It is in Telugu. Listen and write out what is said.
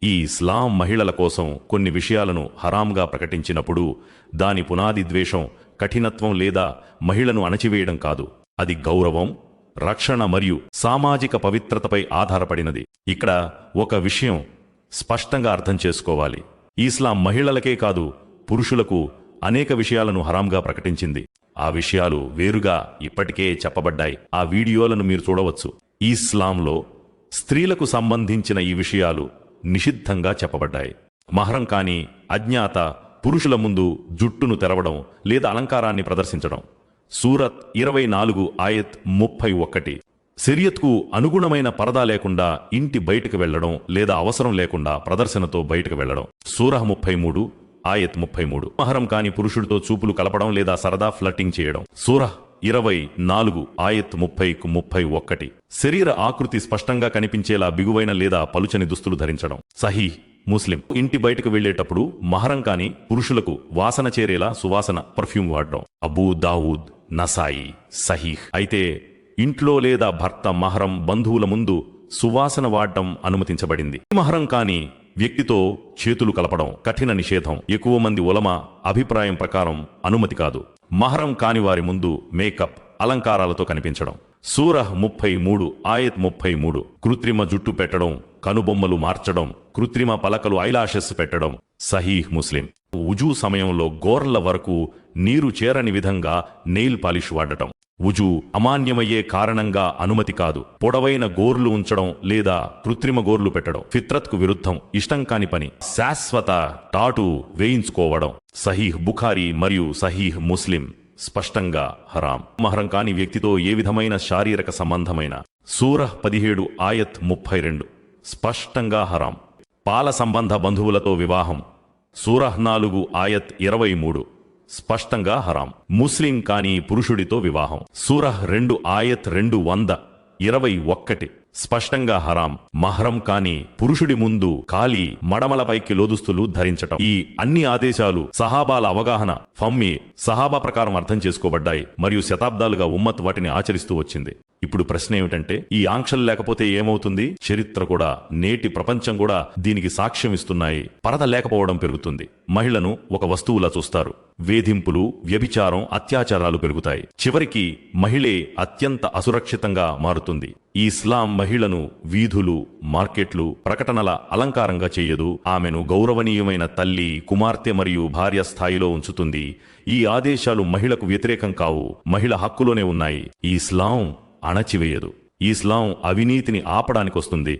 ఈ ఇస్లాం మహిళల కోసం కొన్ని విషయాలను హరాంగా ప్రకటించినప్పుడు దాని పునాది ద్వేషం, కఠినత్వం లేదా మహిళను అణచివేయడం కాదు. అది గౌరవం, రక్షణ మరియు సామాజిక పవిత్రతపై ఆధారపడినది. ఇక్కడ ఒక విషయం స్పష్టంగా అర్థం చేసుకోవాలి. ఇస్లాం మహిళలకే కాదు, పురుషులకు అనేక విషయాలను హరాంగా ప్రకటించింది. ఆ విషయాలు వేరుగా ఇప్పటికే చెప్పబడ్డాయి. ఆ వీడియోలను మీరు చూడవచ్చు. ఇస్లాంలో స్త్రీలకు సంబంధించిన ఈ విషయాలు నిషిద్ధంగా చెప్పబడ్డాయి. మహరం కాని అజ్ఞాత పురుషుల ముందు జుట్టును తెరవడం లేదా అలంకారాన్ని ప్రదర్శించడం. సూరత్ 24 ఆయత్ 31. షరియత్కు అనుగుణమైన పరదా లేకుండా ఇంటి బయటకు వెళ్లడం లేదా అవసరం లేకుండా ప్రదర్శనతో బయటకు వెళ్లడం. సూరహ్ 33 ఆయత్ 33. మహరం కాని పురుషుడితో చూపులు కలపడం లేదా సరదా ఫ్లర్టింగ్ చేయడం. సూరహ్ 24 ఆయత్ 30-31. శరీర ఆకృతి స్పష్టంగా కనిపించేలా బిగువైన లేదా పలుచని దుస్తులు ధరించడం. సహీహ్ ముస్లిం. ఇంటి బయటకు వెళ్లేటప్పుడు మహరం కాని పురుషులకు వాసన చేరేలా సువాసన పర్ఫ్యూమ్ వాడడం. అబూ దావూద్, నసాయి, సహీహ్. అయితే ఇంట్లో లేదా భర్త మహరం బంధువుల ముందు సువాసన వాడటం అనుమతించబడింది. మహరం కాని వ్యక్తితో చేతులు కలపడం కఠిన నిషేధం. ఎక్కువ మంది ఉలమా అభిప్రాయం ప్రకారం అనుమతి కాదు. మహరం కాని వారి ముందు మేకప్, అలంకారాలతో కనిపించడం. సూరహ్ 33 ఆయత్ 33. కృత్రిమ జుట్టు పెట్టడం, కనుబొమ్మలు మార్చడం, కృత్రిమ పలకలు ఐలాషెస్ పెట్టడం. సహీహ్ ముస్లిం. వుజూ సమయంలో గోర్ల వరకు నీరు చేరని విధంగా నెయిల్ పాలిష్ వాడటం. వుజూ అమాన్యమయ్యే కారణంగా అనుమతి కాదు. పొడవైన గోర్లు ఉంచడం లేదా కృత్రిమ గోర్లు పెట్టడం ఫిత్రత్కు విరుద్ధం, ఇష్టం కాని పని. శాశ్వత టాటూ వేయించుకోవడం. సహీహ్ బుఖారీ మరియు సహీహ్ ముస్లిం స్పష్టంగా హరాం. మహరం కాని వ్యక్తితో ఏ విధమైన శారీరక సంబంధమైన. సూరహ్ 17 ఆయత్ 32. స్పష్టంగా హరాం. పాల సంబంధ బంధువులతో వివాహం. సూరహ్ 4 ఆయత్ 23. స్పష్టంగా హరాం. ముస్లిం కాని పురుషుడితో వివాహం. సూరహ్ 2 ఆయత్ 221. స్పష్టంగా హరాం. మహరం కాని పురుషుడి ముందు కాలి మడమలపైకి లోదుస్తులు ధరించటం. ఈ అన్ని ఆదేశాలు సహాబాల అవగాహన ఫమ్మి సహాబా ప్రకారం అర్థం చేసుకోబడ్డాయి మరియు శతాబ్దాలుగా ఉమ్మత్ వాటిని ఆచరిస్తూ వచ్చింది. ఇప్పుడు ప్రశ్న ఏమిటంటే, ఈ ఆంక్షలు లేకపోతే ఏమవుతుంది? చరిత్ర కూడా, నేటి ప్రపంచం కూడా దీనికి సాక్ష్యం ఇస్తున్నాయి. పరద లేకపోవడం పెరుగుతుంది. మహిళను ఒక వస్తువులా చూస్తారు. వేధింపులు, వ్యభిచారం, అత్యాచారాలు పెరుగుతాయి. చివరికి మహిళే అత్యంత అసురక్షితంగా మారుతుంది. ఈ ఇస్లాం మహిళను వీధులు, మార్కెట్లు, ప్రకటనల అలంకారంగా చెయ్యదు. ఆమెను గౌరవనీయమైన తల్లి, కుమార్తె మరియు భార్య స్థాయిలో ఉంచుతుంది. ఈ ఆదేశాలు మహిళకు వ్యతిరేకం కావు, మహిళ హక్కులోనే ఉన్నాయి. ఈ ఇస్లాం అణచివేయదు. ఈ ఇస్లాం అవినీతిని ఆపడానికొస్తుంది.